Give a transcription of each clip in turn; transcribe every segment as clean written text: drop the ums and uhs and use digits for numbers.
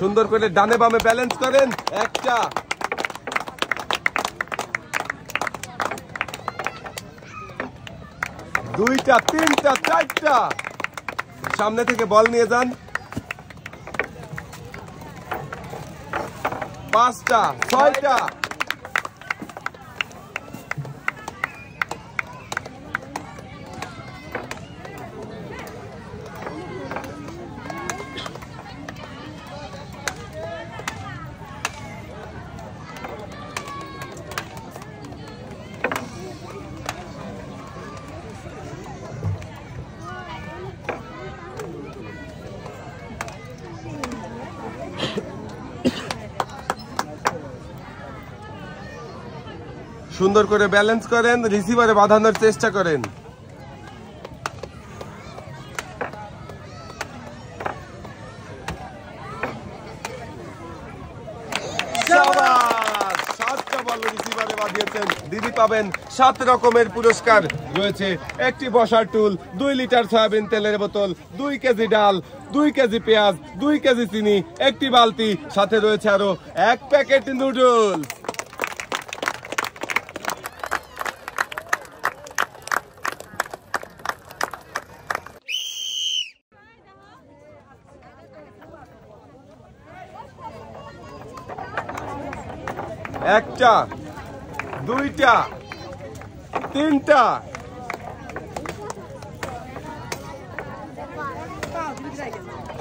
সুন্দর করে ডানে বামে ব্যালেন্স করেন। একটা, দুইটা, তিনটা, চারটা। সামনে থেকে বল নিয়ে যান। পাঁচটা, ছয়টা। সুন্দর করে ব্যালেন্স করেন, রিসিভারে বাঁধানোর চেষ্টা করেন। সাতটা বল রিসিভারে বাঁধিয়েছেন। দিদি পাবেন 7 রকমের পুরস্কার রয়েছে। একটি বসার টুল, 2 লিটার সয়াবিন তেলের বোতল, 2 কেজি ডাল, 2 কেজি পেঁয়াজ, 2 কেজি চিনি, একটি বালতি, সাথে রয়েছে আরো 1 প্যাকেট নুডলস। একটা, দুইটা, তিনটা,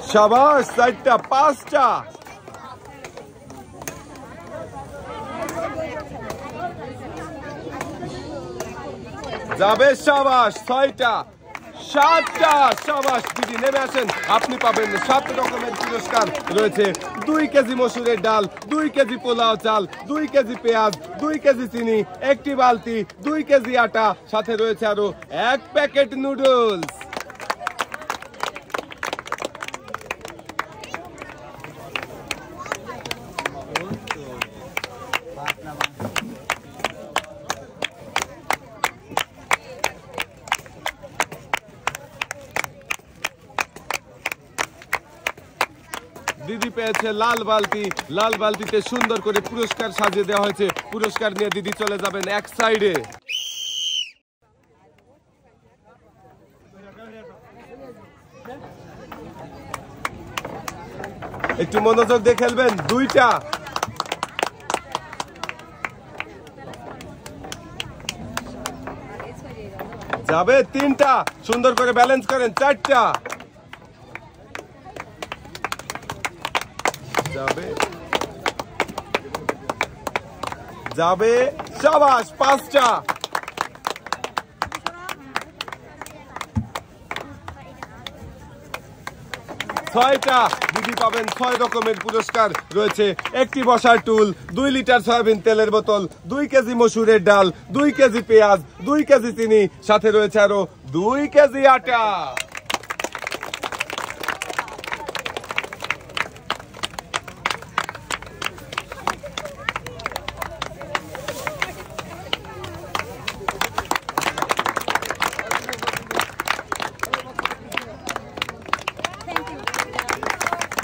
শাবাশ, চারটা, পাঁচটা, যাবে, শাবাশ, ছয়টা, সাতটা, শাবাশ। দিদি নেমে আসেন, আপনি পাবেন 7 রকমের পুরস্কার রয়েছে। 2 কেজি মসুরের ডাল, 2 কেজি পোলাও চাল, 2 কেজি পেঁয়াজ, 2 কেজি চিনি, একটি বালতি, 2 কেজি আটা, সাথে রয়েছে আরো 1 প্যাকেট নুডলস। দিদি পেয়েছে লাল বালতি। লাল বালতিতে সুন্দর করে পুরস্কার সাজিয়ে দেওয়া হয়েছে। পুরস্কার নিয়ে দিদি চলে যাবেন এক সাইডে। একটু মনোযোগ দিয়ে খেলবেন। দুইটা, যাবে, তিনটা, সুন্দর করে ব্যালেন্স করেন। চারটা, যাবে, যাবে, শাবাশ, পাঁচটা, ছয়টা। দিদি পাবেন 6 রকমের পুরস্কার রয়েছে। একটি বসার টুল, 2 লিটার সয়াবিন তেলের বোতল, 2 কেজি মসুরের ডাল, 2 কেজি পেঁয়াজ, 2 কেজি চিনি, সাথে রয়েছে আরো 2 কেজি আটা।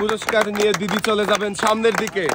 পুরস্কার নিয়ে দিদি চলে যাবেন সামনের দিকে।